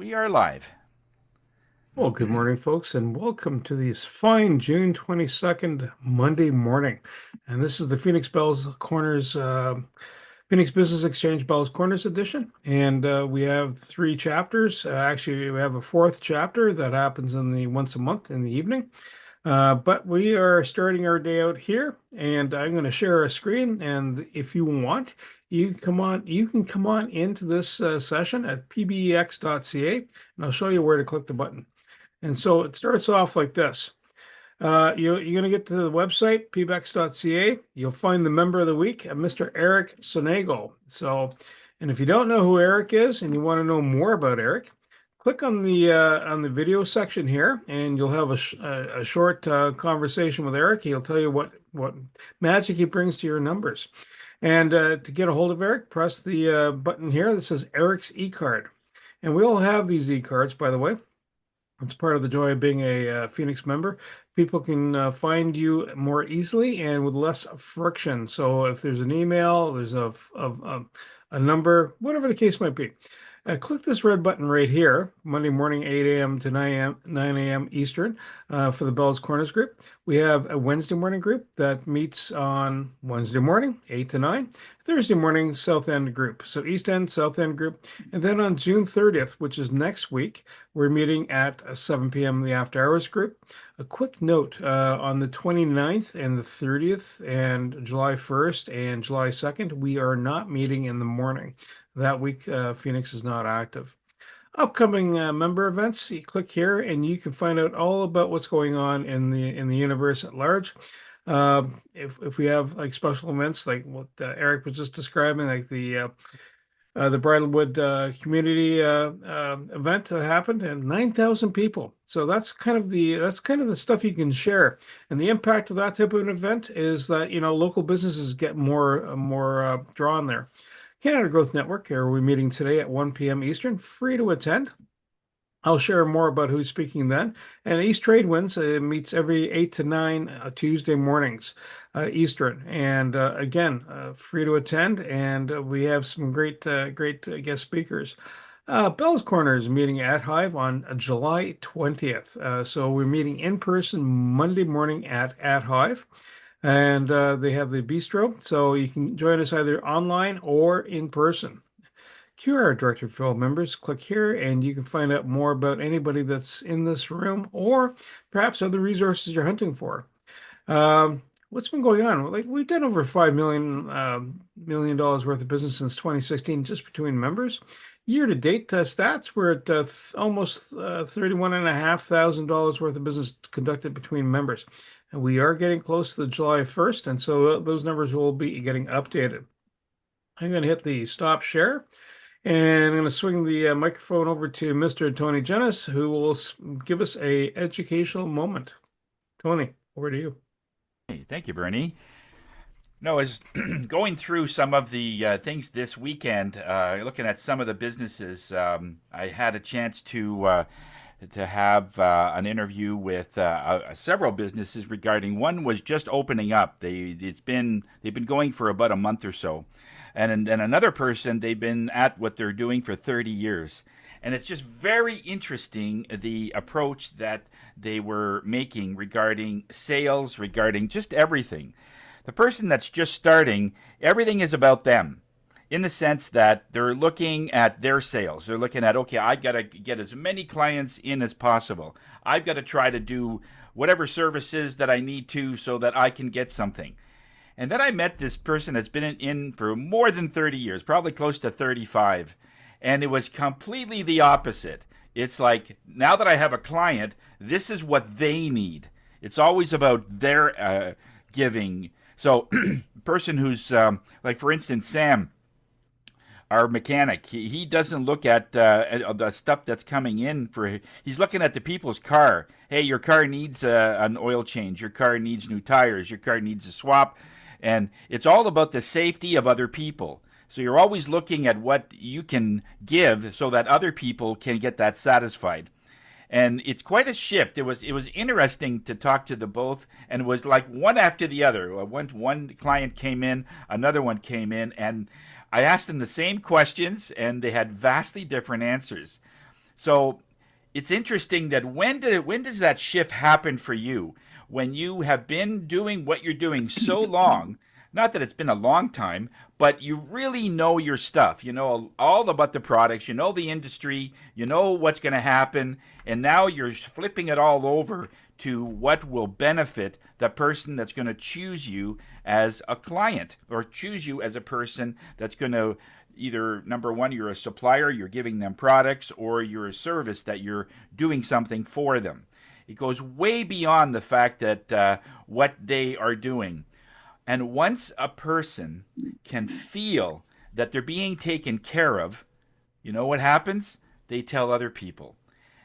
We are live. Well, good morning, folks, and welcome to this fine June 22nd Monday morning. And this is the Phoenix Bells Corners, Phoenix Business Exchange Bells Corners edition. And we have three chapters. Actually, we have a fourth chapter that happens in the once a month in the evening. But we are starting our day out here, and I'm going to share a screen. And if you want, you can come on into this session at pbex.ca, and I'll show you where to click the button. And so it starts off like this. You're going to get to the website, pbex.ca. You'll find the member of the week, Mr. Eric Sonego. And if you don't know who Eric is and you want to know more about Eric, click on the video section here, and you'll have a short conversation with Eric. He'll tell you what magic he brings to your numbers. And to get a hold of Eric, press the button here that says Eric's e-card. And we all have these e-cards, by the way. It's part of the joy of being a Phoenix member. People can find you more easily and with less friction. So if there's an email, there's a number, whatever the case might be, click this red button right here, Monday morning, 8 a.m. to 9 a.m. Eastern, for the Bells Corners group. We have a Wednesday morning group that meets on Wednesday morning, 8 to 9. Thursday morning, South End group. So East End, South End group. And then on June 30th, which is next week, we're meeting at 7 p.m. the After Hours group. A quick note, on the 29th and the 30th and July 1st and July 2nd, we are not meeting in the morning. That week, Phoenix is not active. Upcoming member events, you click here and you can find out all about what's going on in the universe at large. If we have like special events like what Eric was just describing, like the Bridalwood community event that happened, and 9,000 people. So that's kind of the stuff you can share. And the impact of that type of an event is that local businesses get more drawn there. Canada Growth Network, we're meeting today at 1 p.m. Eastern, free to attend. I'll share more about who's speaking then. And East Trade Winds meets every 8 to 9 Tuesday mornings Eastern. And again, free to attend. And we have some great guest speakers. Bell's Corners meeting at Hive on July 20th. So we're meeting in person Monday morning at Hive. And they have the bistro. So you can join us either online or in person. QR Director Phil members, click here and you can find out more about anybody that's in this room or perhaps other resources you're hunting for. What's been going on? Like we've done over $5 million worth of business since 2016 just between members. Year to date stats, we're at almost $31,500 worth of business conducted between members. And we are getting close to the July 1st, and so those numbers will be getting updated. I'm going to hit the stop share. And I'm going to swing the microphone over to Mr. Tony Jennis, who will give us a educational moment. Tony, over to you. Hey, thank you, Bernie. No, as going through some of the things this weekend, looking at some of the businesses, I had a chance to have an interview with several businesses regarding. One was just opening up. They've been going for about a month or so. And another person, they've been at what they're doing for 30 years. And it's just very interesting, the approach that they were making regarding sales, regarding just everything. The person that's just starting, everything is about them in the sense that they're looking at their sales. They're looking at, okay, I got to get as many clients in as possible. I've got to try to do whatever services that I need to so that I can get something. And then I met this person that's been in for more than 30 years, probably close to 35. And it was completely the opposite. It's like, now that I have a client, this is what they need. It's always about their giving. So, person who's, like for instance, Sam, our mechanic, he doesn't look at the stuff that's coming in he's looking at the people's car. Hey, your car needs an oil change. Your car needs new tires. Your car needs a swap. And it's all about the safety of other people. So you're always looking at what you can give so that other people can get that satisfied. And it's quite a shift. It was interesting to talk to the both, and it was like one after the other. One client came in, another one came in, and I asked them the same questions, and they had vastly different answers. So it's interesting that when does that shift happen for you? When you have been doing what you're doing so long, not that it's been a long time, but you really know your stuff. You know all about the products, you know the industry, you know what's going to happen, and now you're flipping it all over to what will benefit the person that's going to choose you as a client or choose you as a person that's going to either number one, you're a supplier, you're giving them products, or you're a service that you're doing something for them. It goes way beyond the fact that what they are doing. And once a person can feel that they're being taken care of, you know what happens? They tell other people.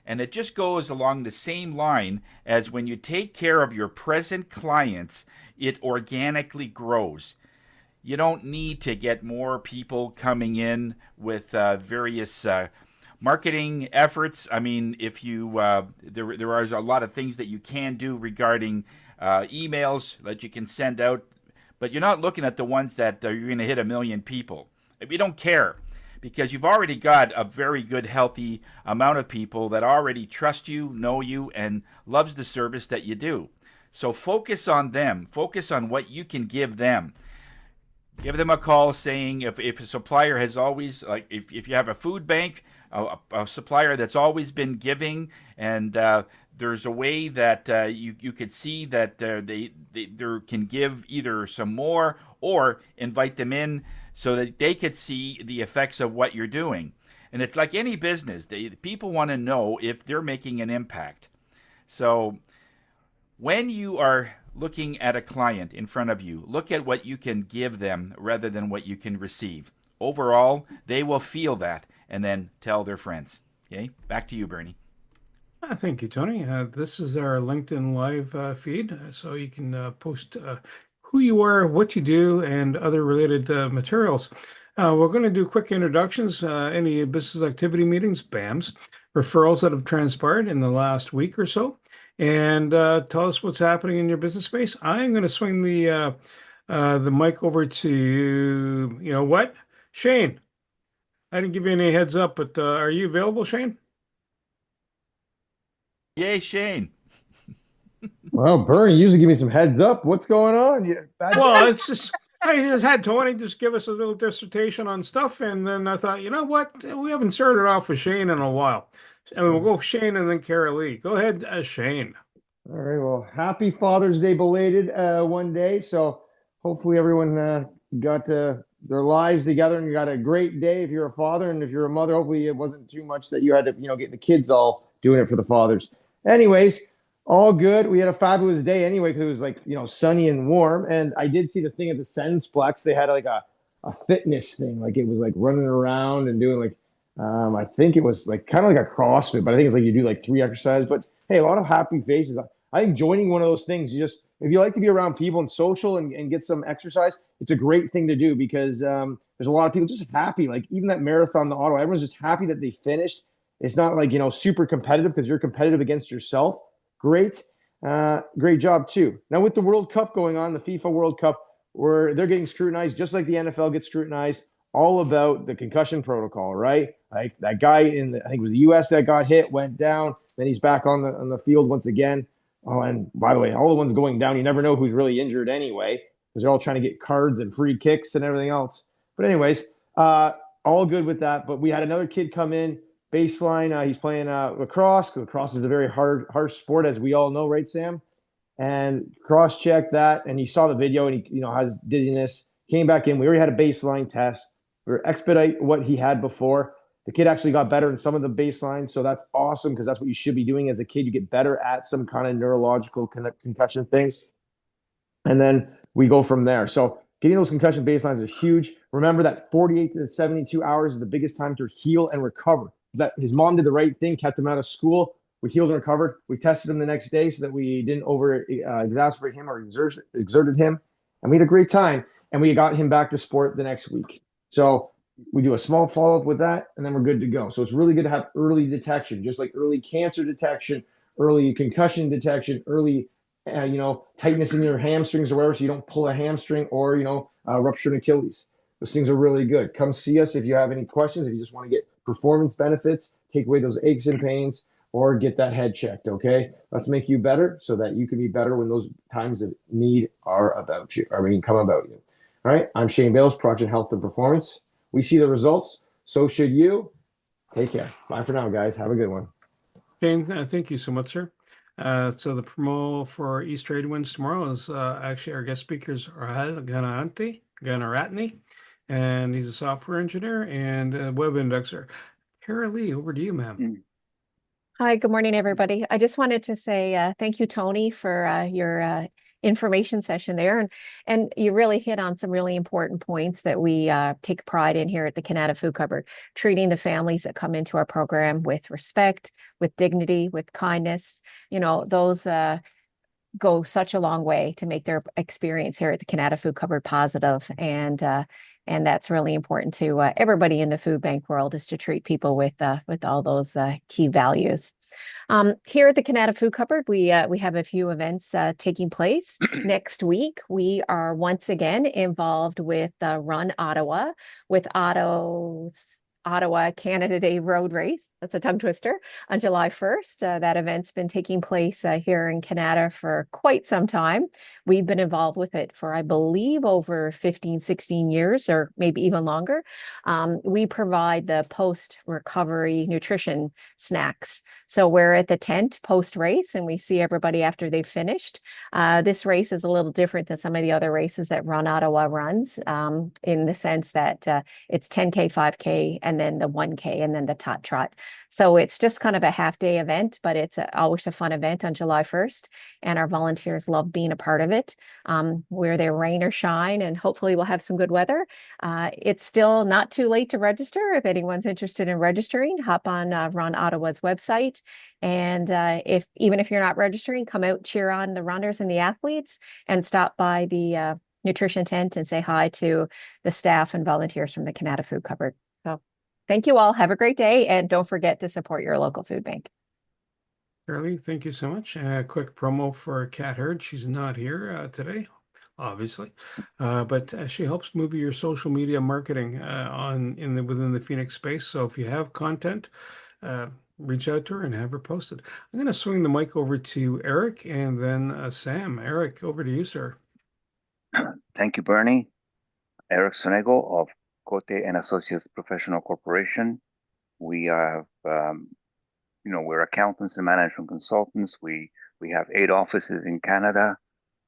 And it just goes along the same line as when you take care of your present clients, it organically grows. You don't need to get more people coming in with various marketing efforts. I mean, if you there are a lot of things that you can do regarding emails that you can send out, but you're not looking at the ones that you're going to hit 1 million people. We don't care because you've already got a very good, healthy amount of people that already trust you, know you, and loves the service that you do. So focus on them. Focus on what you can give them. Give them a call saying if a supplier has always, like if you have a food bank, a supplier that's always been giving, and there's a way that you could see that they can give either some more or invite them in so that they could see the effects of what you're doing. And it's like any business, people want to know if they're making an impact. So when you are looking at a client in front of you, look at what you can give them rather than what you can receive. Overall, they will feel that and then tell their friends. Okay, back to you, Bernie. Thank you, Tony. This is our LinkedIn Live feed, so you can post who you are, what you do, and other related materials. We're going to do quick introductions, any business activity meetings, BAMs, referrals that have transpired in the last week or so, and tell us what's happening in your business space. I'm going to swing the mic over to, you know what, Shane. I didn't give you any heads up, but are you available, Shane? Yay, Shane. Well, Bernie, you usually give me some heads up. What's going on? Bad Well, day? it's just I just had Tony just give us a little dissertation on stuff, and then I thought, you know what, we haven't started off with Shane in a while, and we'll go with Shane and then Kara Lee. Go ahead, Shane. All right. Well, happy Father's Day belated one day. So hopefully everyone got their lives together and you got a great day if you're a father. And if you're a mother, hopefully it wasn't too much that you had to, get the kids all doing it for the fathers. Anyways, all good. We had a fabulous day anyway because it was like, sunny and warm. And I did see the thing at the Sensplex. They had like a fitness thing. Like it was like running around and doing like, I think it was like kind of like a CrossFit, but I think it's like you do like 3 exercises. But hey, a lot of happy faces. I think joining one of those things, if you like to be around people and social and get some exercise, it's a great thing to do because there's a lot of people just happy. Like even that marathon, the auto, everyone's just happy that they finished. It's not like, super competitive because you're competitive against yourself. Great. Great job too. Now with the World Cup going on, the FIFA World Cup, where they're getting scrutinized just like the NFL gets scrutinized, all about the concussion protocol, right? Like that guy I think it was the US that got hit, went down, then he's back on the field once again. Oh, and by the way, all the ones going down, you never know who's really injured anyway, because they're all trying to get cards and free kicks and everything else. But anyways, all good with that. But we had another kid come in, baseline. He's playing lacrosse. Lacrosse is a very harsh sport, as we all know, right, Sam? And cross-checked that, and he saw the video, and he has dizziness. Came back in. We already had a baseline test. We were expedite what he had before. The kid actually got better in some of the baselines, so that's awesome because that's what you should be doing as a kid. You get better at some kind of neurological concussion things, and then we go from there. So getting those concussion baselines is huge. Remember that 48 to 72 hours is the biggest time to heal and recover. That his mom did the right thing, kept him out of school. We healed and recovered. We tested him the next day so that we didn't exacerbate him or exerted him, and we had a great time. And we got him back to sport the next week. So we do a small follow-up with that, and then we're good to go. So it's really good to have early detection, just like early cancer detection, early concussion detection, early, tightness in your hamstrings or whatever, so you don't pull a hamstring or, rupture an Achilles. Those things are really good. Come see us if you have any questions, if you just want to get performance benefits, take away those aches and pains, or get that head checked. Okay, let's make you better so that you can be better when those times of need are about you. Come about you. All right, I'm Shane Bales, Project Health and Performance. We see the results, so should you. Take care. Bye for now, guys. Have a good one. Shane, thank you so much, sir. So the promo for East Trade Winds tomorrow is actually our guest speakers Rahel Ganaratni, and he's a software engineer and a web indexer. Kara Lee, over to you, ma'am. Hi, good morning, everybody. I just wanted to say thank you, Tony, for your information session there. And you really hit on some really important points that we take pride in here at the Canada Food Cupboard, treating the families that come into our program with respect, with dignity, with kindness. You know, those go such a long way to make their experience here at the Canada Food Cupboard positive. And that's really important to everybody in the food bank world, is to treat people with all those key values. Here at the Canada Food Cupboard, we have a few events taking place. Next week, we are once again involved with Run Ottawa, with Ottawa Canada Day Road Race. That's a tongue twister. On July 1st. That event's been taking place here in Canada for quite some time. We've been involved with it for, I believe, over 15, 16 years, or maybe even longer. We provide the post-recovery nutrition snacks. So we're at the tent post-race, and we see everybody after they've finished. This race is a little different than some of the other races that Run Ottawa runs, in the sense that it's 10K, 5K, and then the 1K, and then the tot trot. So it's just kind of a half-day event, but it's always a fun event on July 1st, and our volunteers love being a part of it. We're there rain or shine, and hopefully we'll have some good weather. It's still not too late to register. If anyone's interested in registering, hop on Run Ottawa's website. And even if you're not registering, come out, cheer on the runners and the athletes, and stop by the nutrition tent and say hi to the staff and volunteers from the Canada Food Cupboard. So thank you all. Have a great day. And don't forget to support your local food bank. Shirley, thank you so much. A quick promo for Kat Hurd. She's not here today, obviously, but she helps move your social media marketing within the Phoenix space. So if you have content, reach out to her and have her posted. I'm going to swing the mic over to Eric and then Sam. Eric, over to you, sir. Thank you, Bernie. Eric Sonego of Cote and Associates Professional Corporation. We have, we're accountants and management consultants. We have 8 offices in Canada,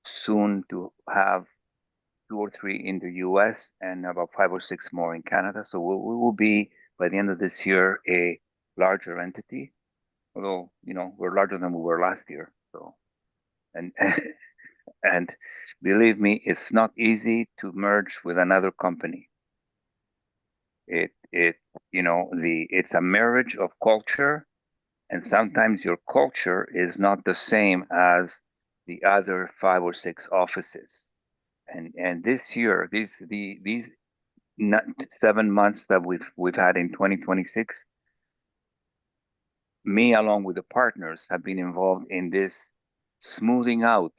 soon to have 2 or 3 in the US, and about 5 or 6 more in Canada. So we will be, by the end of this year, a larger entity, although, we're larger than we were last year. So, and believe me, it's not easy to merge with another company. It's a marriage of culture, and sometimes your culture is not the same as the other 5 or 6 offices. And this year, these 7 months that we've had in 2026, me along with the partners have been involved in this smoothing out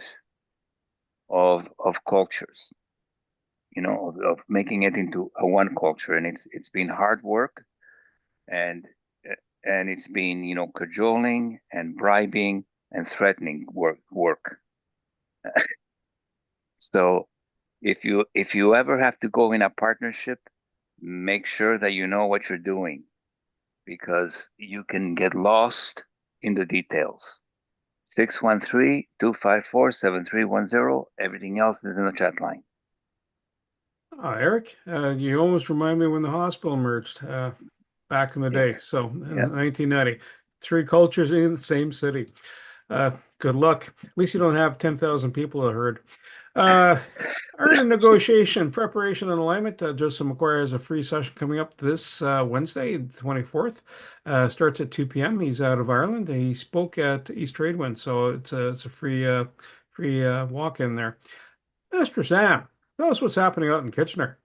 of cultures, of making it into a one culture. And it's been hard work, and it's been, cajoling and bribing and threatening work. So if you ever have to go in a partnership, make sure that you know what you're doing, because you can get lost in the details. 613-254-7310. Everything else is in the chat line. Eric, you almost remind me when the hospital merged back in the day. So in 1990, 3 cultures in the same city. Good luck. At least you don't have 10,000 people that heard. Earn a negotiation, preparation, and alignment. Joseph McQuarrie has a free session coming up this Wednesday, the 24th. Starts at 2 p.m. He's out of Ireland. He spoke at East Trade Wind, so it's a free walk in there. Mr. Sam, tell us what's happening out in Kitchener.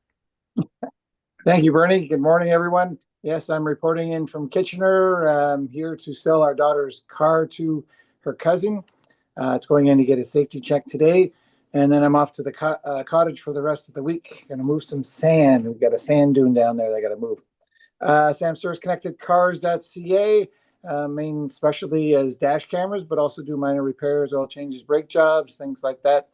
Thank you, Bernie. Good morning, everyone. Yes, I'm reporting in from Kitchener. I'm here to sell our daughter's car to her cousin. It's going in to get a safety check today. And then I'm off to the cottage for the rest of the week. Going to move some sand. We've got a sand dune down there that I got to move. Samsung's connectedcars.ca. Main specialty is dash cameras, but also do minor repairs, oil changes, brake jobs, things like that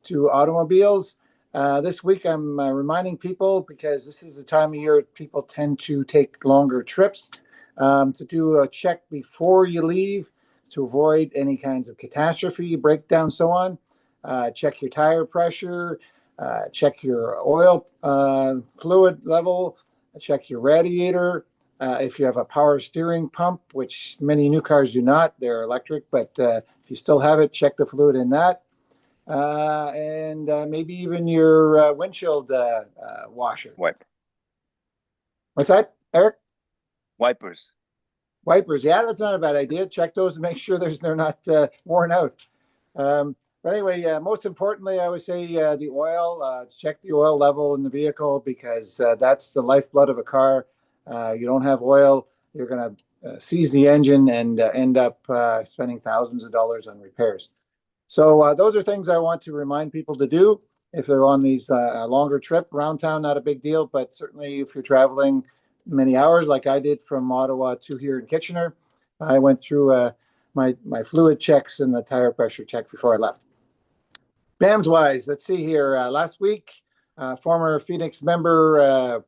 to automobiles. This week, I'm reminding people, because this is the time of year people tend to take longer trips, to do a check before you leave to avoid any kinds of catastrophe, breakdown, so on. Check your tire pressure, check your oil fluid level, check your radiator. If you have a power steering pump, which many new cars do not, they're electric, but if you still have it, check the fluid in that. And maybe even your windshield washer. Wipe. What's that, Eric? Wipers. Wipers. Yeah, that's not a bad idea. Check those to make sure they're not worn out. But anyway, most importantly, I would say the oil. Check the oil level in the vehicle, because that's the lifeblood of a car. You don't have oil, you're going to seize the engine and end up spending thousands of dollars on repairs. So those are things I want to remind people to do if they're on these longer trip. Around town, not a big deal, but certainly if you're traveling many hours like I did from Ottawa to here in Kitchener, I went through my fluid checks and the tire pressure check before I left. BAMS wise, let's see here. Last week, former Phoenix member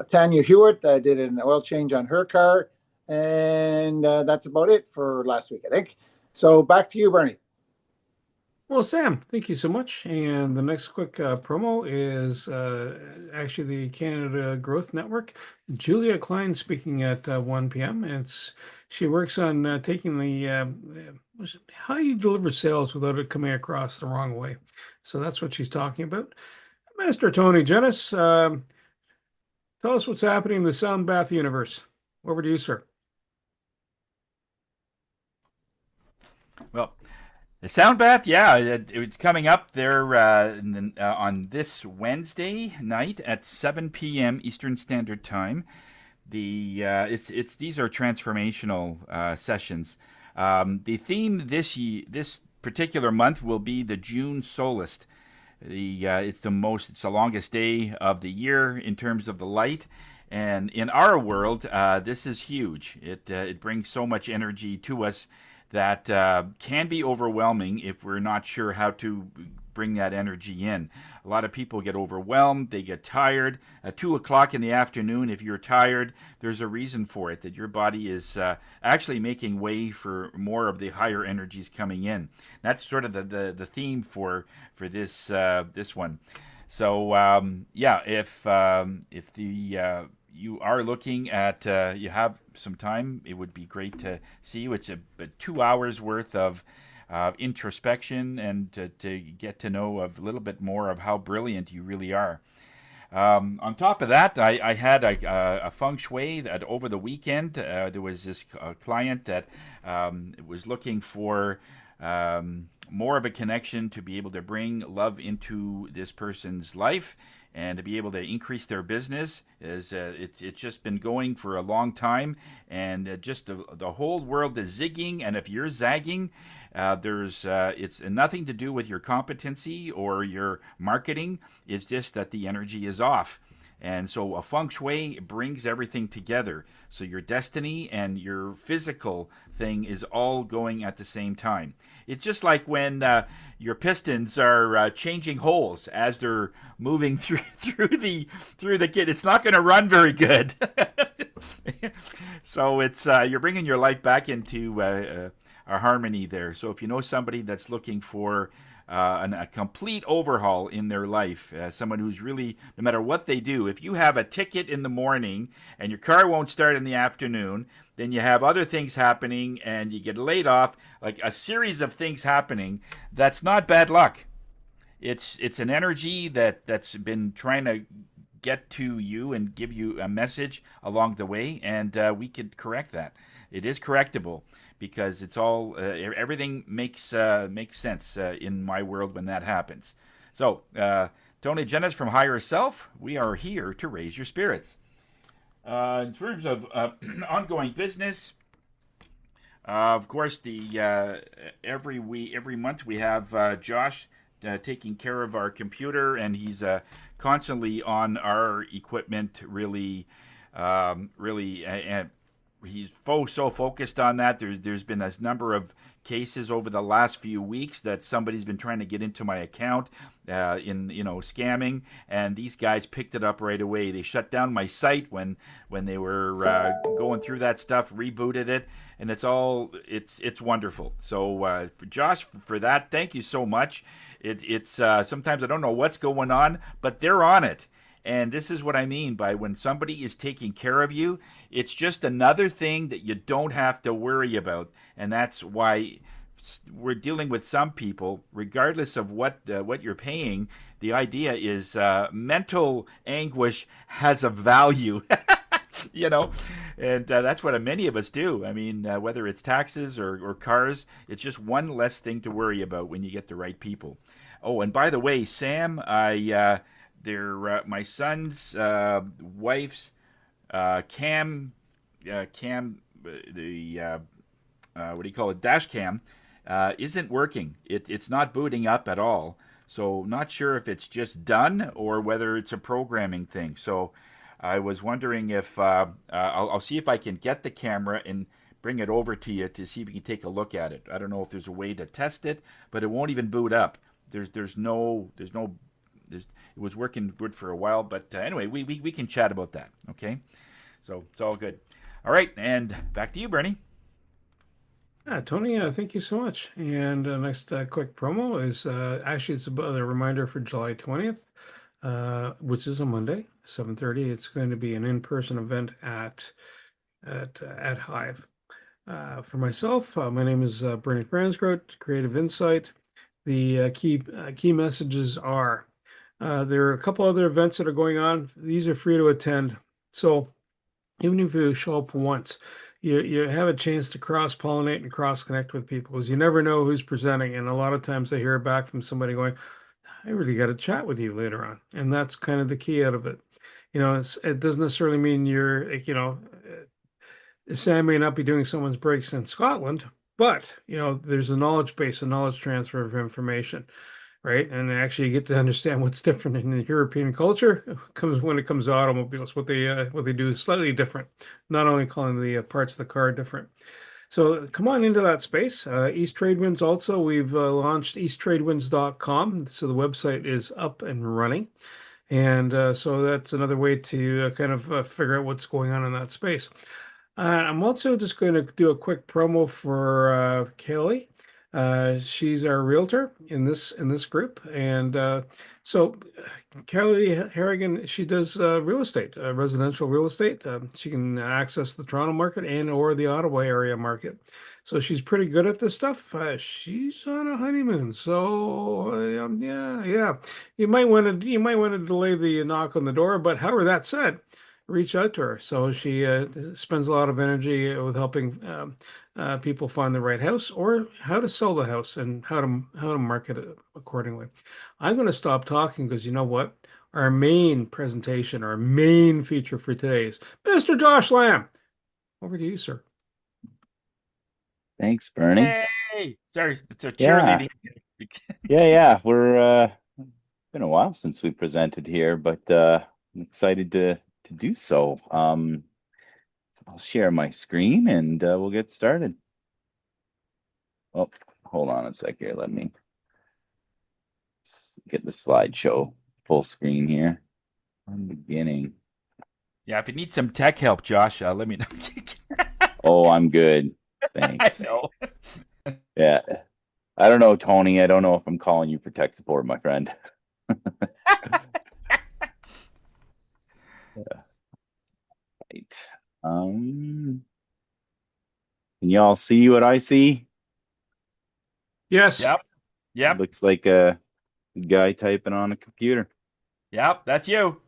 Tanya Hewitt did an oil change on her car, and that's about it for last week, I think. So back to you, Bernie. Well, Sam, thank you so much. And the next quick promo is actually the Canada Growth Network. Julia Klein speaking at 1 p.m. She works on taking the how you deliver sales without it coming across the wrong way. So that's what she's talking about. Master Tony Jennis, tell us what's happening in the sound bath universe. Over to you, sir. Well, the sound bath, yeah, it's coming up there on this Wednesday night at 7 p.m. Eastern Standard Time. These are transformational sessions. The theme this particular month will be the June Solstice. It's the longest day of the year in terms of the light, and in our world, this is huge. It brings so much energy to us that can be overwhelming if we're not sure how to bring that energy in. A lot of people get overwhelmed, they get tired. At 2 o'clock in the afternoon, if you're tired, there's a reason for it, that your body is actually making way for more of the higher energies coming in. That's sort of the theme for this one. So if you are looking at, you have some time, it would be great to see you. It's a 2 hours worth of introspection and to get to know a little bit more of how brilliant you really are. On top of that, I had a feng shui that over the weekend, there was this client that was looking for more of a connection to be able to bring love into this person's life and to be able to increase their business. It's just been going for a long time, and just the whole world is zigging, and if you're zagging, it's nothing to do with your competency or your marketing. It's just that the energy is off. And so a feng shui brings everything together. So your destiny and your physical thing is all going at the same time. It's just like when your pistons are changing holes as they're moving through the kit. It's not going to run very good. So it's you're bringing your life back into a harmony there. So if you know somebody that's looking for a complete overhaul in their life, someone who's really, no matter what they do, if you have a ticket in the morning and your car won't start in the afternoon, then you have other things happening and you get laid off, like a series of things happening, that's not bad luck. It's an energy that's been trying to get to you and give you a message along the way, and we could correct that. It is correctable, because it's all everything makes sense in my world when that happens. So, Tony Jennis from Higher Self, we are here to raise your spirits. In terms of ongoing business, of course, every month we have Josh taking care of our computer, and he's constantly on our equipment, really Really, and he's so focused on that. There's been a number of cases over the last few weeks that somebody's been trying to get into my account in scamming, and these guys picked it up right away. They shut down my site when they were going through that stuff, rebooted it, and it's wonderful. So for Josh, for that, thank you so much. It's sometimes I don't know what's going on, but they're on it. And this is what I mean by when somebody is taking care of you, it's just another thing that you don't have to worry about. And that's why we're dealing with some people, regardless of what you're paying. The idea is mental anguish has a value. And that's what many of us do. I mean, whether it's taxes or cars, it's just one less thing to worry about when you get the right people. Oh, and by the way, Sam, they're my son's wife's cam, the what do you call it, dash cam, isn't working. It's not booting up at all. So not sure if it's just done or whether it's a programming thing. So I was wondering if I'll see if I can get the camera and bring it over to you to see if you can take a look at it. I don't know if there's a way to test it, but it won't even boot up. It was working good for a while, but anyway, we can chat about that. Okay, so it's all good. All right, and back to you, Bernie. Yeah, Tony, thank you so much. And next quick promo is actually it's about a reminder for July 20th, which is a Monday, 7:30. It's going to be an in-person event at Hive. For myself, my name is Bernie Fransgrote, Creative Insight. The key messages are there are a couple other events that are going on. These are free to attend. So even if you show up once, you have a chance to cross-pollinate and cross-connect with people because you never know who's presenting. And a lot of times I hear back from somebody going, I really got to chat with you later on. And that's kind of the key out of it. It doesn't necessarily mean you're, Sam may not be doing someone's breaks in Scotland, but, there's a knowledge base, a knowledge transfer of information. Right, and actually you get to understand what's different in the European culture. When it comes to automobiles, what they do is slightly different. Not only calling the parts of the car different. So come on into that space. East Tradewinds also, we've launched easttradewinds.com. So the website is up and running. And so that's another way to kind of figure out what's going on in that space. I'm also just going to do a quick promo for Kelly. She's our realtor in this group, and so Kelly Harrigan, she does real estate, residential real estate. She can access the Toronto market and or the Ottawa area market. So she's pretty good at this stuff. She's on a honeymoon, so yeah. You might want to delay the knock on the door, but however, that said, reach out to her. So she spends a lot of energy with helping people find the right house or how to sell the house and how to market it accordingly. I'm going to stop talking because you know what? Our main presentation, our main feature for today is Mr. Josh Lamb. Over to you, sir. Thanks, Bernie. Hey, sorry, it's a Yeah. cheerleading. Yeah. We're been a while since we presented here, but I'm excited to do so. I'll share my screen and we'll get started. Oh, hold on a sec here. Let me get the slideshow full screen here. I'm beginning. Yeah, if you need some tech help, Josh, let me know. Oh, I'm good. Thanks. I know. Yeah. I don't know, Tony. I don't know if I'm calling you for tech support, my friend. Yeah. Right. Can y'all see what I see? Yes. Yep. Looks like a guy typing on a computer. Yep. That's you.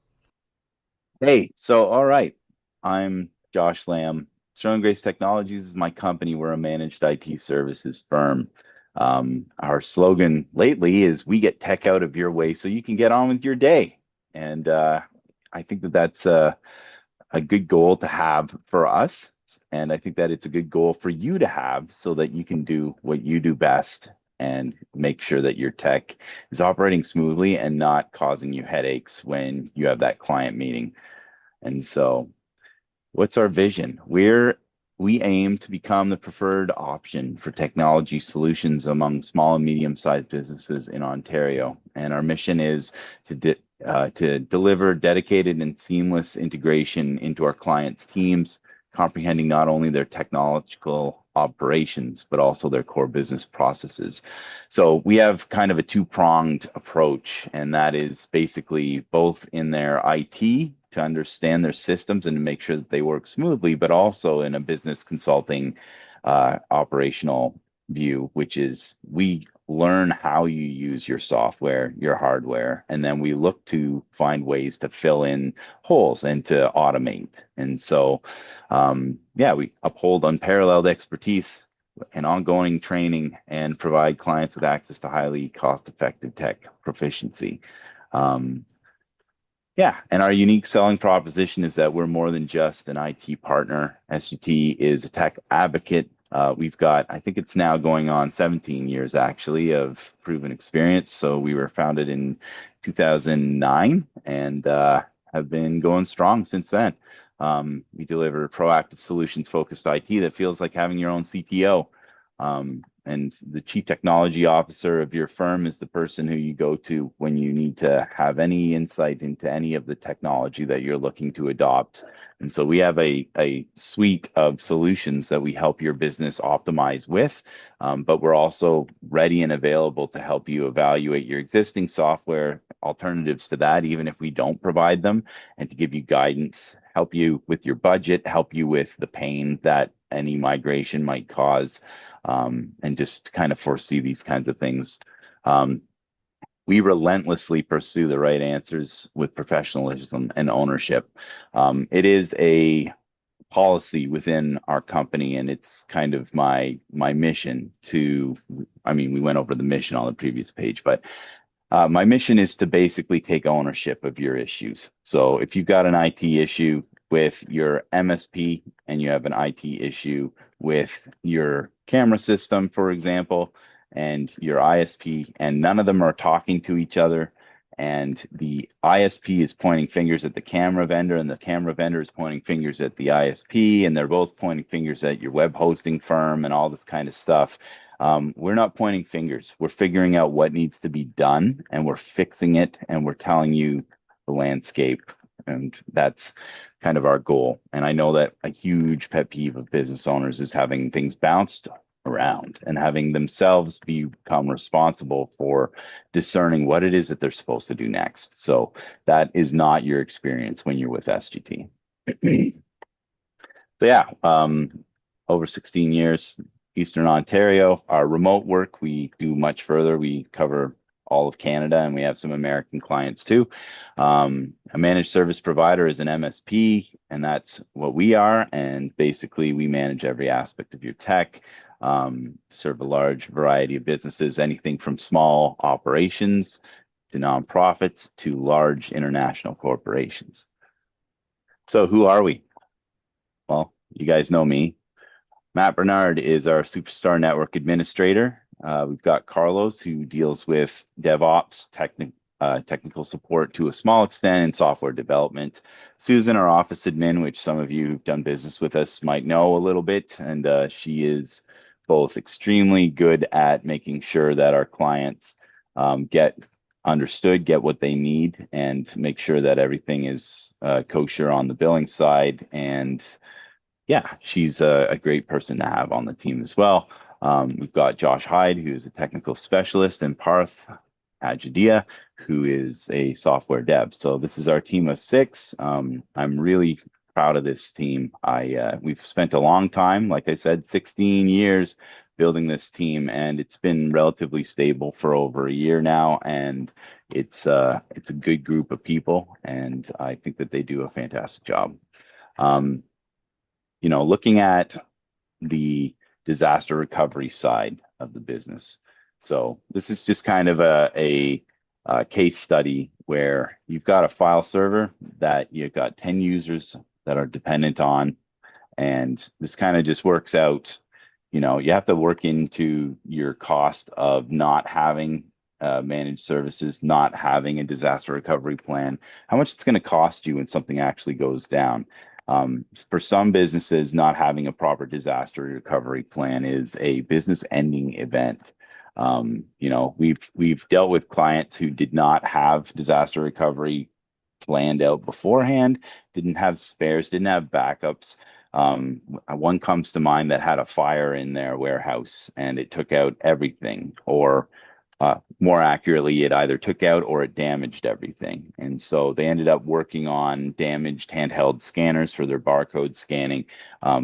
Hey, so all right. I'm Josh Lamb. Sterling Grace Technologies is my company. We're a managed IT services firm. Our slogan lately is "We get tech out of your way so you can get on with your day." And I think that's a good goal to have for us. And I think that it's a good goal for you to have so that you can do what you do best and make sure that your tech is operating smoothly and not causing you headaches when you have that client meeting. And so What's our vision? We aim to become the preferred option for technology solutions among small and medium-sized businesses in Ontario. And our mission is to deliver dedicated and seamless integration into our clients' teams, comprehending not only their technological operations, but also their core business processes. So we have kind of a two-pronged approach, and that is basically both in their IT to understand their systems and to make sure that they work smoothly, but also in a business consulting operational view, which is we learn how you use your software, your hardware, and then we look to find ways to fill in holes and to automate. And so, we uphold unparalleled expertise and ongoing training and provide clients with access to highly cost-effective tech proficiency. And our unique selling proposition is that we're more than just an IT partner. SGT is a tech advocate. We've got, I think it's now going on 17 years actually of proven experience. So we were founded in 2009 and have been going strong since then. We deliver proactive solutions focused IT that feels like having your own CTO. And the chief technology officer of your firm is the person who you go to when you need to have any insight into any of the technology that you're looking to adopt. And so we have a suite of solutions that we help your business optimize with, but we're also ready and available to help you evaluate your existing software, alternatives to that, even if we don't provide them, and to give you guidance, help you with your budget, help you with the pain that any migration might cause. And just kind of foresee these kinds of things. We relentlessly pursue the right answers with professionalism and ownership. It is a policy within our company, and it's kind of my mission to, we went over the mission on the previous page, but my mission is to basically take ownership of your issues. So if you've got an IT issue with your MSP and you have an IT issue with your camera system, for example, and your ISP, and none of them are talking to each other, and the ISP is pointing fingers at the camera vendor, and the camera vendor is pointing fingers at the ISP, and they're both pointing fingers at your web hosting firm and all this kind of stuff. We're not pointing fingers. We're figuring out what needs to be done, and we're fixing it, and we're telling you the landscape. And that's kind of our goal. And I know that a huge pet peeve of business owners is having things bounced around and having themselves become responsible for discerning what it is that they're supposed to do next. So that is not your experience when you're with SGT. Over 16 years, Eastern Ontario. Our remote work, we do much further. We cover all of Canada, and we have some American clients too. A managed service provider is an MSP, and that's what we are. And basically, we manage every aspect of your tech, serve a large variety of businesses, anything from small operations to nonprofits to large international corporations. So who are we? Well, you guys know me. Matt Bernard is our superstar network administrator. We've got Carlos, who deals with DevOps, technical support to a small extent, and software development. Susan, our office admin, which some of you who've done business with us might know a little bit, and she is both extremely good at making sure that our clients get understood, get what they need, and make sure that everything is kosher on the billing side. And she's a great person to have on the team as well. We've got Josh Hyde, who is a technical specialist, and Parth Ajadia, who is a software dev. So this is our team of 6. I'm really proud of this team. We've spent a long time, like I said, 16 years building this team, and it's been relatively stable for over a year now. And it's a good group of people, and I think that they do a fantastic job. Looking at the disaster recovery side of the business. So this is just kind of a case study where you've got a file server that you've got 10 users that are dependent on, and this kind of just works out. You have to work into your cost of not having managed services, not having a disaster recovery plan, how much it's going to cost you when something actually goes down. For some businesses, not having a proper disaster recovery plan is a business-ending event. We've dealt with clients who did not have disaster recovery planned out beforehand, didn't have spares, didn't have backups. One comes to mind that had a fire in their warehouse and it took out everything, or more accurately, it either took out or it damaged everything. And so they ended up working on damaged handheld scanners for their barcode scanning.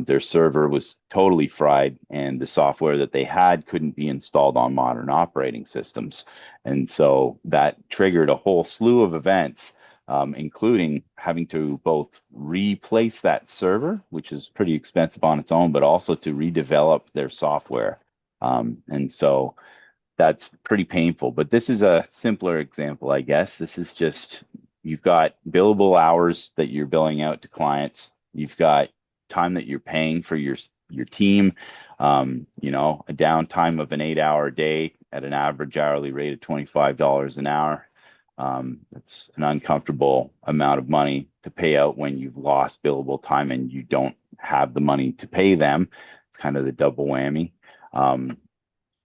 Their server was totally fried, and the software that they had couldn't be installed on modern operating systems. And so that triggered a whole slew of events, including having to both replace that server, which is pretty expensive on its own, but also to redevelop their software. And so that's pretty painful. But this is a simpler example, I guess. This is just, you've got billable hours that you're billing out to clients. You've got time that you're paying for your team. A downtime of an 8-hour day at an average hourly rate of $25 an hour. It's an uncomfortable amount of money to pay out when you've lost billable time and you don't have the money to pay them. It's kind of the double whammy.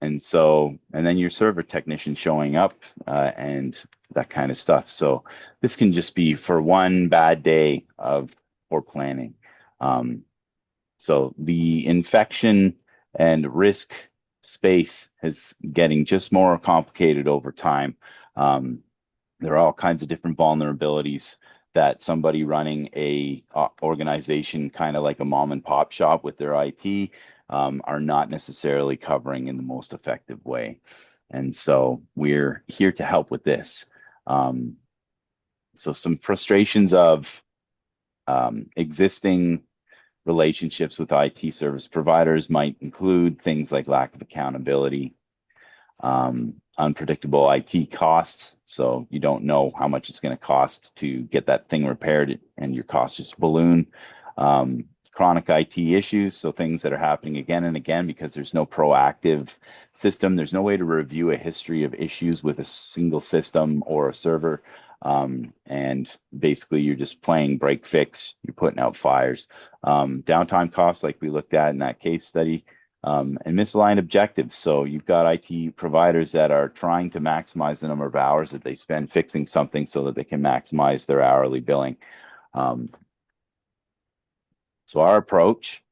And then your server technician showing up and that kind of stuff. So this can just be for one bad day of poor planning. So the infection and risk space is getting just more complicated over time. There are all kinds of different vulnerabilities that somebody running a organization, kind of like a mom and pop shop with their IT, are not necessarily covering in the most effective way. And so we're here to help with this. So some frustrations of existing relationships with IT service providers might include things like lack of accountability, unpredictable IT costs. So you don't know how much it's going to cost to get that thing repaired and your costs just balloon. Chronic IT issues, so things that are happening again and again because there's no proactive system. There's no way to review a history of issues with a single system or a server. And basically you're just playing break fix, you're putting out fires. Downtime costs, like we looked at in that case study, and misaligned objectives. So you've got IT providers that are trying to maximize the number of hours that they spend fixing something so that they can maximize their hourly billing. So our approach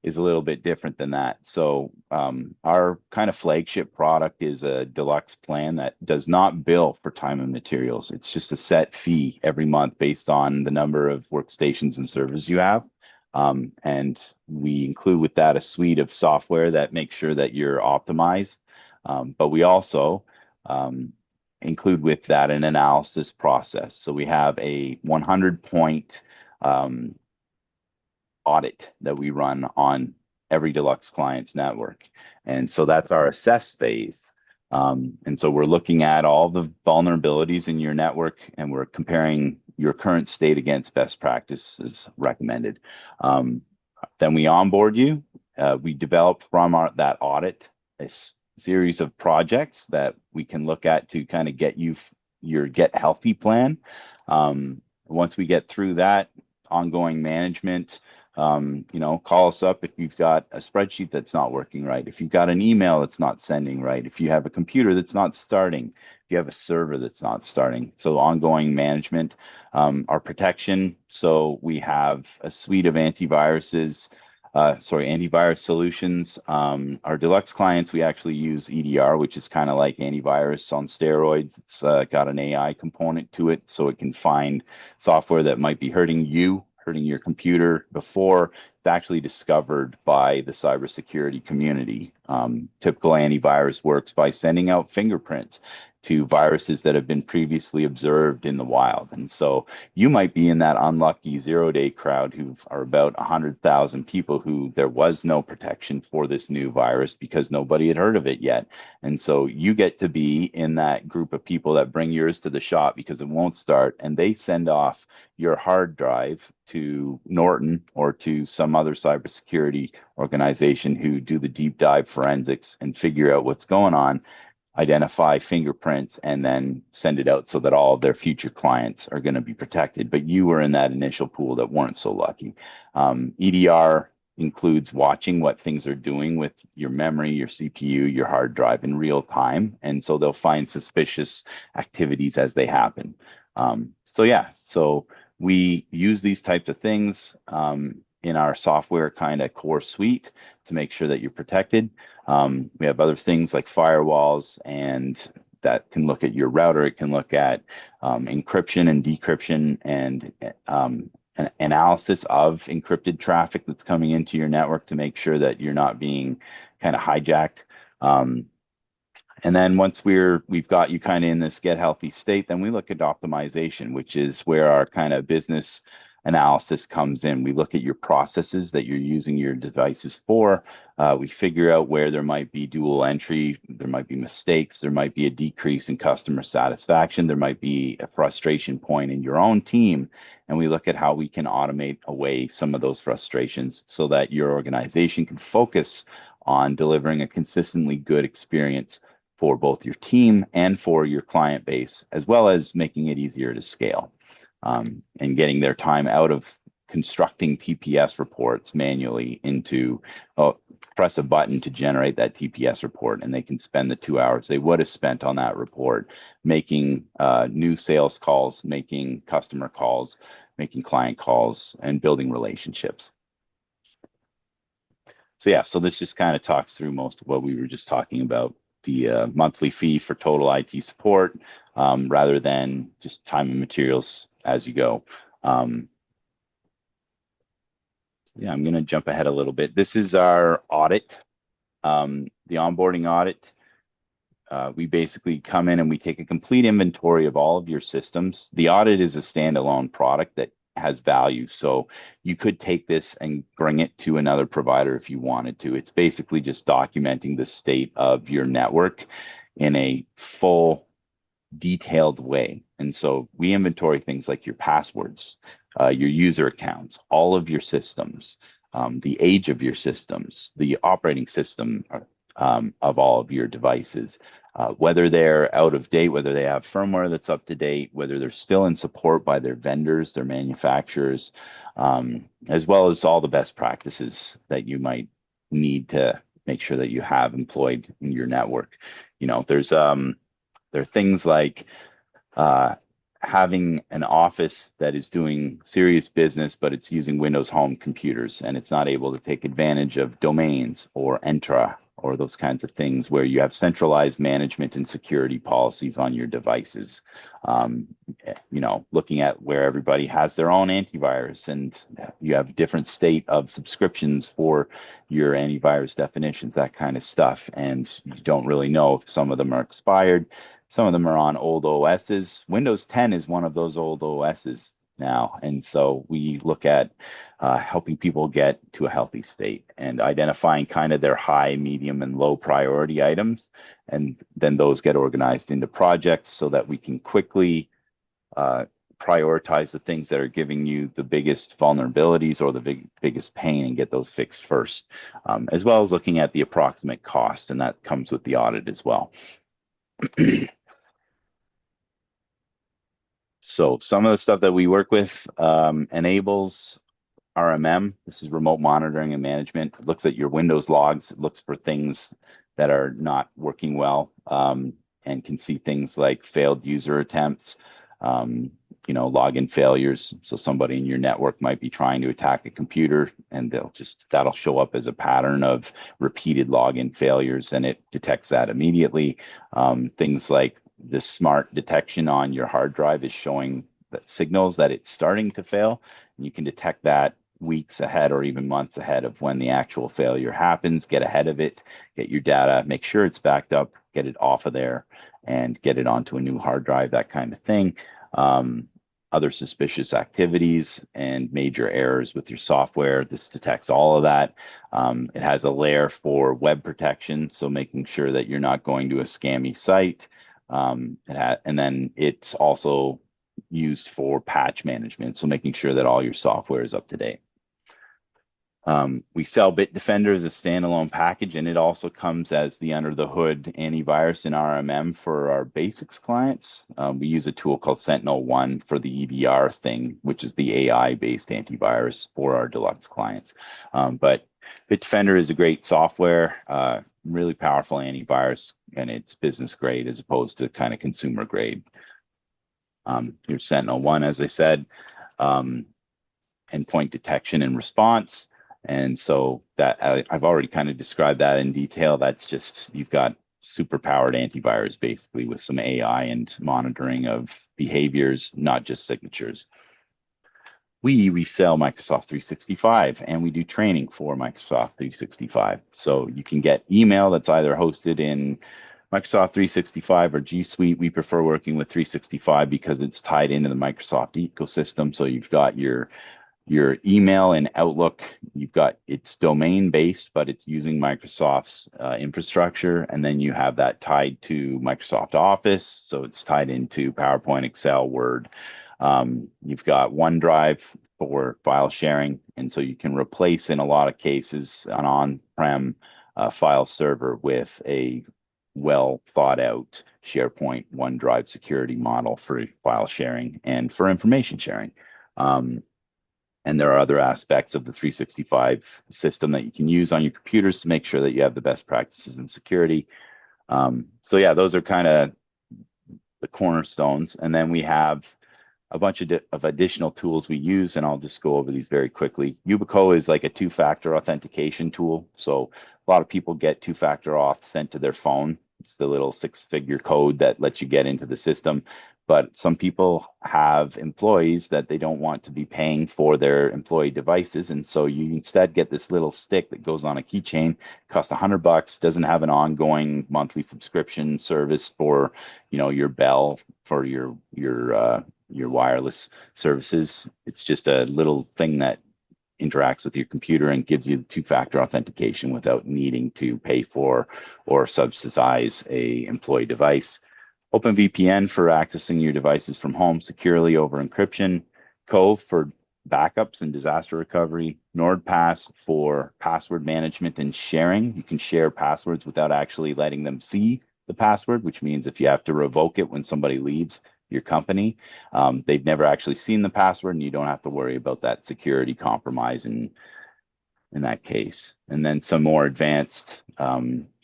is a little bit different than that. So our kind of flagship product is a deluxe plan that does not bill for time and materials. It's just a set fee every month based on the number of workstations and servers you have. And we include with that a suite of software that makes sure that you're optimized. But we also include with that an analysis process. So we have a 100-point audit that we run on every deluxe client's network. And so that's our assess phase. And so we're looking at all the vulnerabilities in your network and we're comparing your current state against best practices recommended. Then we onboard you. We develop from that audit a series of projects that we can look at to kind of get you your get healthy plan. Once we get through that, ongoing management, call us up if you've got a spreadsheet that's not working right, if you've got an email that's not sending right, if you have a computer that's not starting, if you have a server that's not starting. So ongoing management, our protection. So we have a suite of antivirus solutions. Our deluxe clients, we actually use EDR, which is kind of like antivirus on steroids. It's got an AI component to it, so it can find software that might be hurting your computer before it's actually discovered by the cybersecurity community. Typical antivirus works by sending out fingerprints to viruses that have been previously observed in the wild. And so you might be in that unlucky 0-day crowd who are about 100,000 people who there was no protection for this new virus because nobody had heard of it yet. And so you get to be in that group of people that bring yours to the shop because it won't start, and they send off your hard drive to Norton or to some other cybersecurity organization who do the deep dive forensics and figure out what's going on. identify fingerprints and then send it out so that all of their future clients are going to be protected. But you were in that initial pool that weren't so lucky. EDR includes watching what things are doing with your memory, your CPU, your hard drive in real time. And so they'll find suspicious activities as they happen. So we use these types of things in our software kind of core suite to make sure that you're protected. We have other things like firewalls, and that can look at your router. It can look at encryption and decryption and an analysis of encrypted traffic that's coming into your network to make sure that you're not being kind of hijacked. And then once we've got you kind of in this get healthy state, then we look at optimization, which is where our kind of business analysis comes in. We look at your processes that you're using your devices for. We figure out where there might be dual entry, there might be mistakes, there might be a decrease in customer satisfaction, there might be a frustration point in your own team. And we look at how we can automate away some of those frustrations so that your organization can focus on delivering a consistently good experience for both your team and for your client base, as well as making it easier to scale. And getting their time out of constructing TPS reports manually into press a button to generate that TPS report, and they can spend the 2 hours they would have spent on that report making new sales calls, making customer calls, making client calls, and building relationships. So this just kind of talks through most of what we were just talking about. The monthly fee for total IT support, rather than just time and materials as you go. I'm going to jump ahead a little bit. This is our audit, the onboarding audit. We basically come in and we take a complete inventory of all of your systems. The audit is a standalone product that has value. So you could take this and bring it to another provider if you wanted to. It's basically just documenting the state of your network in a full, detailed way. And so we inventory things like your passwords, your user accounts, all of your systems, the age of your systems, the operating system of all of your devices, whether they're out of date, whether they have firmware that's up to date, whether they're still in support by their vendors, their manufacturers, as well as all the best practices that you might need to make sure that you have employed in your network. There are things like having an office that is doing serious business, but it's using Windows Home computers and it's not able to take advantage of domains or Entra or those kinds of things where you have centralized management and security policies on your devices. Looking at where everybody has their own antivirus and you have different state of subscriptions for your antivirus definitions, that kind of stuff. And you don't really know if some of them are expired. Some of them are on old OSs. Windows 10 is one of those old OSs now. And so we look at helping people get to a healthy state and identifying kind of their high, medium, and low priority items. And then those get organized into projects so that we can quickly prioritize the things that are giving you the biggest vulnerabilities or the biggest pain and get those fixed first, as well as looking at the approximate cost. And that comes with the audit as well. So some of the stuff that we work with enables RMM. This is remote monitoring and management. It looks at your Windows logs. It looks for things that are not working well, and can see things like failed user attempts, login failures. So somebody in your network might be trying to attack a computer and that'll show up as a pattern of repeated login failures, and it detects that immediately. Things like the smart detection on your hard drive is showing that signals that it's starting to fail. And you can detect that weeks ahead or even months ahead of when the actual failure happens, get ahead of it, get your data, make sure it's backed up, get it off of there and get it onto a new hard drive, that kind of thing. Other suspicious activities and major errors with your software. This detects all of that. It has a layer for web protection, so making sure that you're not going to a scammy site. And then it's also used for patch management, so making sure that all your software is up to date. We sell Bitdefender as a standalone package, and it also comes as the under the hood antivirus in RMM for our basics clients. We use a tool called Sentinel-1 for the EDR thing, which is the AI-based antivirus for our deluxe clients. But Bitdefender is a great software, really powerful antivirus, and it's business grade as opposed to kind of consumer grade. Here's Sentinel-1, as I said, endpoint detection and response. And so that I've already kind of described that in detail. That's just, you've got super powered antivirus basically with some AI and monitoring of behaviors, not just signatures. We resell Microsoft 365 and we do training for Microsoft 365. So you can get email that's either hosted in Microsoft 365 or G Suite. We prefer working with 365 because it's tied into the Microsoft ecosystem. So you've got your email and Outlook, you've got, it's domain based, but it's using Microsoft's infrastructure. And then you have that tied to Microsoft Office. So it's tied into PowerPoint, Excel, Word. You've got OneDrive for file sharing. And so you can replace, in a lot of cases, an on-prem file server with a well thought out SharePoint OneDrive security model for file sharing and for information sharing. And there are other aspects of the 365 system that you can use on your computers to make sure that you have the best practices in security. So yeah, those are kind of the cornerstones. And then we have a bunch of additional tools we use, and I'll just go over these very quickly. Yubico is like a two-factor authentication tool. So a lot of people get two-factor auth sent to their phone. It's the little 6-figure code that lets you get into the system. But some people have employees that they don't want to be paying for their employee devices. And so you instead get this little stick that goes on a keychain, costs $100, doesn't have an ongoing monthly subscription service for, you know, your Bell, for your wireless services. It's just a little thing that interacts with your computer and gives you two-factor authentication without needing to pay for or subsidize a employee device. OpenVPN for accessing your devices from home securely over encryption. Cove for backups and disaster recovery. NordPass for password management and sharing. You can share passwords without actually letting them see the password, which means if you have to revoke it when somebody leaves your company, they've never actually seen the password and you don't have to worry about that security compromise in that case. And then some more advanced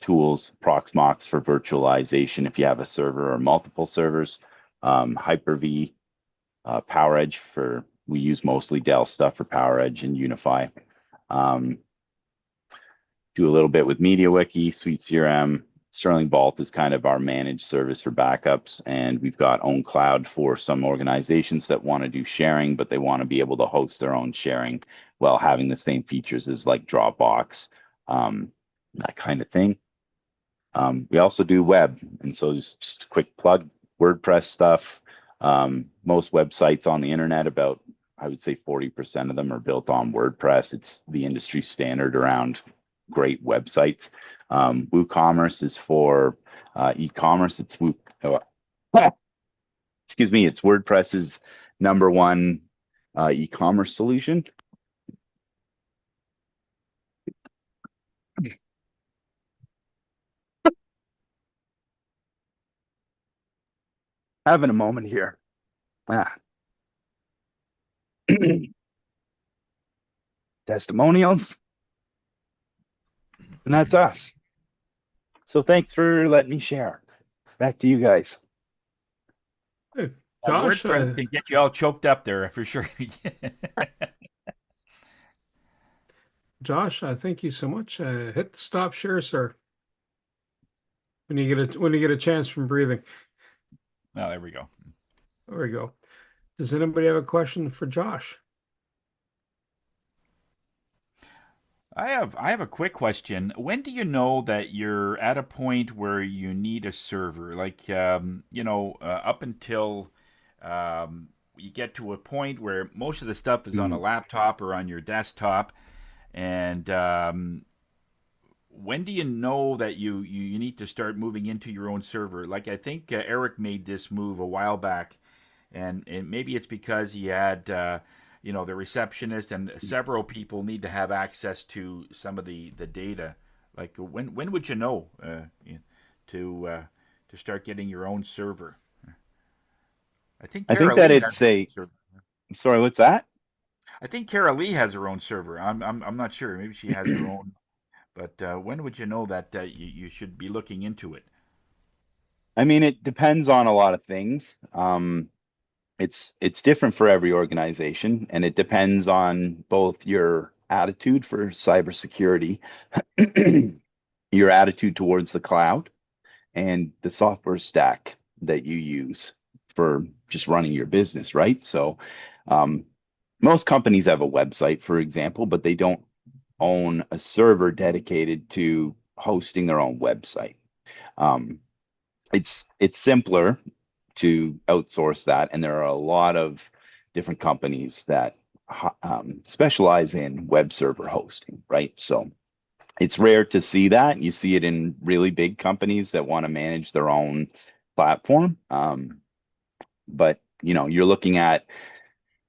tools, Proxmox for virtualization if you have a server or multiple servers, Hyper-V, PowerEdge for, we use mostly Dell stuff for PowerEdge and Unify. Do a little bit with MediaWiki, SuiteCRM. Sterling Vault is kind of our managed service for backups, and we've got OwnCloud for some organizations that want to do sharing, but they want to be able to host their own sharing while having the same features as like Dropbox, that kind of thing. We also do web, and so just a quick plug, WordPress stuff. Most websites on the internet, about, I would say 40% of them are built on WordPress. It's the industry standard around great websites. WooCommerce is for e-commerce. It's excuse me, it's WordPress's #1 e-commerce solution. Having a moment here. Testimonials. And that's us. So thanks for letting me share. Back to you guys. Hey, Josh, WordPress can get you all choked up there for sure. Josh, thank you so much. Hit the stop share, sir. When you get a chance from breathing. Oh, there we go. There we go. Does anybody have a question for Josh? I have a quick question. When do you know that you're at a point where you need a server? Like, up until you get to a point where most of the stuff is on a laptop or on your desktop, and when do you know that you need to start moving into your own server? Like, I think Eric made this move a while back, and maybe it's because he had the receptionist and several people need to have access to some of the data. Like when would you know to start getting your own server? I think I think Kara that Lee has it's her own a, server. sorry, what's that? I think Kara Lee has her own server. I'm not sure. Maybe she has her own. But when would you know that you should be looking into it? I mean, it depends on a lot of things. It's different for every organization, and it depends on both your attitude for cybersecurity, your attitude towards the cloud, and the software stack that you use for just running your business, right? So, um, most companies have a website, for example, but they don't own a server dedicated to hosting their own website. Um, it's simpler to outsource that, and there are a lot of different companies that specialize in web server hosting, right? So it's rare to see that. You see it in really big companies that want to manage their own platform. But you're looking at,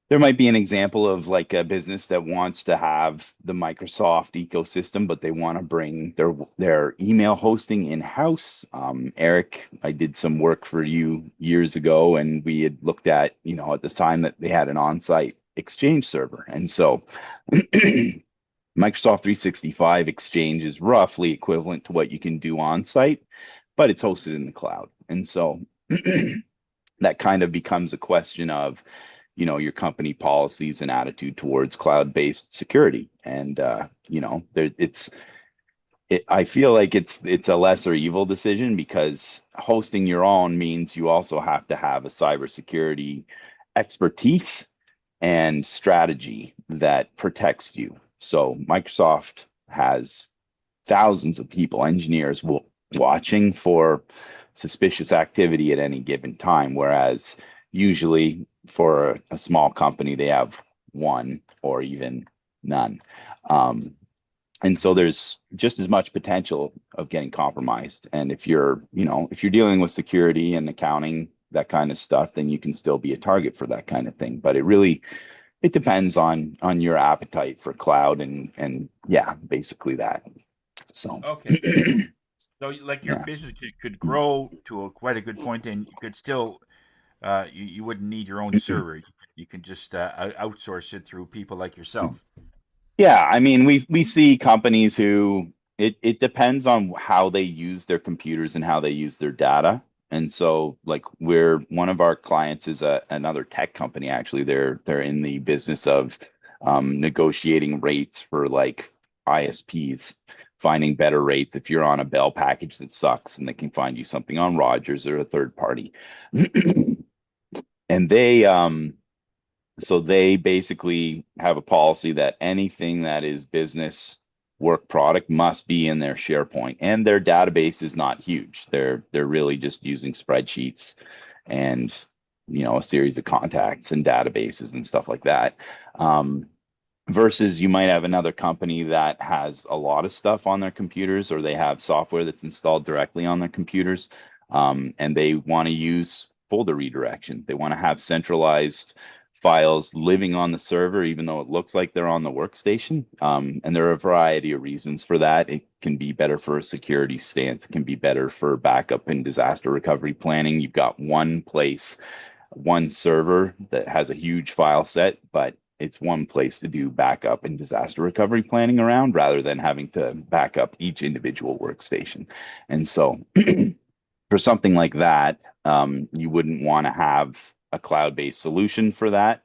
there might be an example of like a business that wants to have the Microsoft ecosystem, but they want to bring their email hosting in-house. Eric, I did some work for you years ago, and we had looked at, at the time that they had an on-site Exchange server. And so Microsoft 365 Exchange is roughly equivalent to what you can do on-site, but it's hosted in the cloud. And so that kind of becomes a question of, your company policies and attitude towards cloud-based security. And I feel like it's a lesser evil decision, because hosting your own means you also have to have a cybersecurity expertise and strategy that protects you. So Microsoft has thousands of people, engineers, watching for suspicious activity at any given time, whereas usually for a small company, they have one or even none. And so there's just as much potential of getting compromised. And if you're dealing with security and accounting, that kind of stuff, then you can still be a target for that kind of thing. But it depends on your appetite for cloud, and yeah, basically that. So Okay. So, like your yeah. business could grow to quite a good point, and you could still you wouldn't need your own server. You can just outsource it through people like yourself. Yeah, I mean, we see companies who, it depends on how they use their computers and how they use their data. And so, like, one of our clients is another tech company. Actually, they're in the business of negotiating rates for like ISPs, finding better rates if you're on a Bell package that sucks, and they can find you something on Rogers or a third party. And they basically have a policy that anything that is business work product must be in their SharePoint, and their database is not huge. They're really just using spreadsheets and a series of contacts and databases and stuff like that. Versus you might have another company that has a lot of stuff on their computers, or they have software that's installed directly on their computers, and they want to use folder redirection. They want to have centralized files living on the server, even though it looks like they're on the workstation. And there are a variety of reasons for that. It can be better for a security stance. It can be better for backup and disaster recovery planning. You've got one place, one server that has a huge file set, but it's one place to do backup and disaster recovery planning around, rather than having to back up each individual workstation. And so for something like that, you wouldn't want to have a cloud-based solution for that.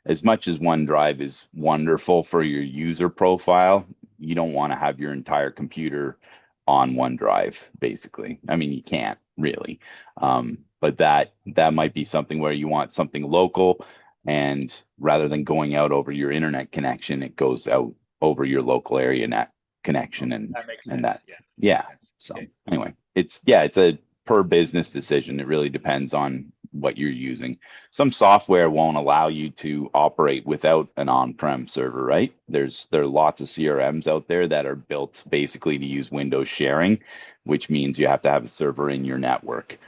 As much as OneDrive is wonderful for your user profile, you don't want to have your entire computer on OneDrive, basically. I mean, you can't really. But that might be something where you want something local, and rather than going out over your internet connection, it goes out over your local area net connection, and That makes and sense. that Yeah. yeah. So Okay. anyway, it's a per business decision. It really depends on what you're using. Some software won't allow you to operate without an on-prem server, right? There are lots of CRMs out there that are built basically to use Windows sharing, which means you have to have a server in your network.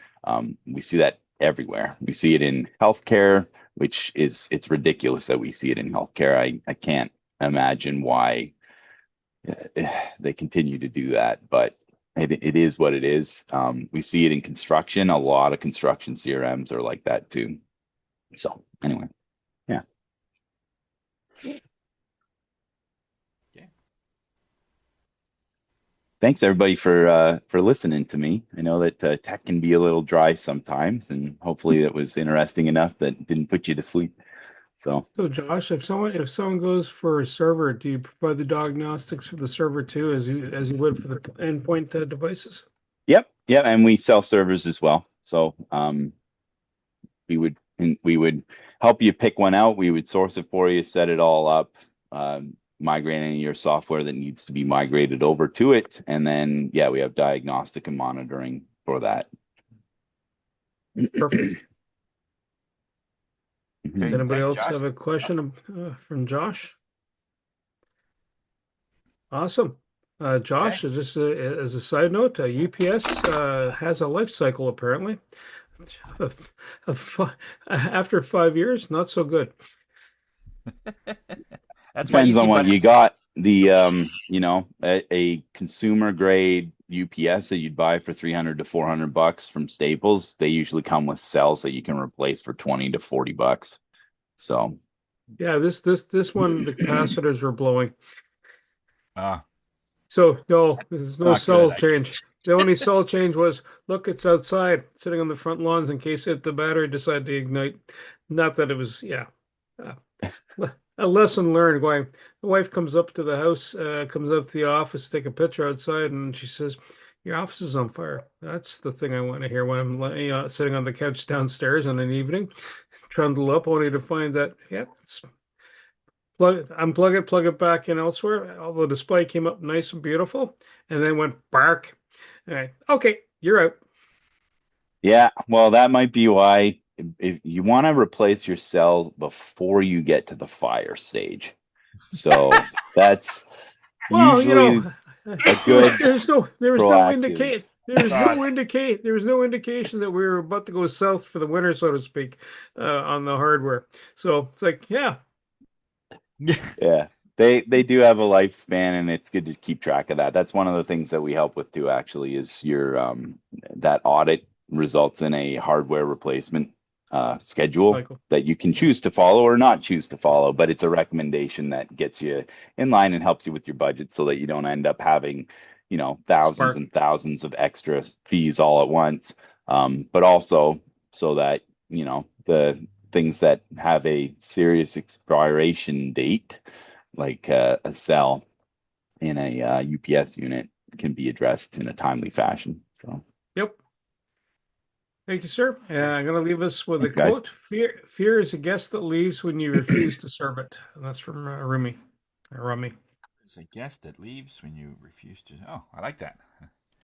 We see that everywhere. We see it in healthcare. which it's ridiculous that we see it in healthcare. I can't imagine why they continue to do that, but it is what it is. We see it in construction. A lot of construction CRMs are like that too. So anyway, yeah. Okay. Thanks everybody for listening to me. I know that tech can be a little dry sometimes, and hopefully it was interesting enough that it didn't put you to sleep. So Josh, if someone goes for a server, do you provide the diagnostics for the server too, as you would for the endpoint devices? yep, and we sell servers as well. So we would help you pick one out. We would source it for you, set it all up, migrate any of your software that needs to be migrated over to it, and then we have diagnostic and monitoring for that. Perfect. Does Okay, anybody thanks, else Josh. have a question from Josh? Awesome. Josh, just as a side note, UPS has a life cycle apparently. After 5 years, not so good. That's my Depends easy on what button. you got. The a consumer grade UPS that you'd buy for $300 to $400 from Staples, they usually come with cells that you can replace for $20 to $40. So Yeah, this one, the capacitors were blowing. So No, there's no not cell good. change. The only cell change was, look, it's outside, sitting on the front lawns in case the battery decided to ignite. Not that it was, a lesson learned. Going, the wife comes up to the house, comes up to the office to take a picture outside, and she says, "Your office is on fire." That's the thing I want to hear when I'm sitting on the couch downstairs on an evening, trundle up, only to find that, it's unplug it back in elsewhere. All the display came up nice and beautiful, and then went bark. All right, okay, you're out. yeah, well, that might be why if you want to replace your cells before you get to the fire stage. So that's Well, usually a good there was no proactive. indication that we were about to go south for the winter, so to speak, on the hardware. So it's like, Yeah, they do have a lifespan, and it's good to keep track of that. That's one of the things that we help with too, actually, is your that audit results in a hardware replacement schedule Michael, that you can choose to follow or not choose to follow, but it's a recommendation that gets you in line and helps you with your budget so that you don't end up having, thousands Spark. and thousands of extra fees all at once. But also so that, the things that have a serious expiration date, like a cell in a UPS unit, can be addressed in a timely fashion. So, Yep. Thank you, sir. I'm going to leave us with Thanks, a guys. quote. Fear is a guest that leaves when you refuse to serve it. And that's from Rumi. There's a guest that leaves when you refuse to. Oh, I like that.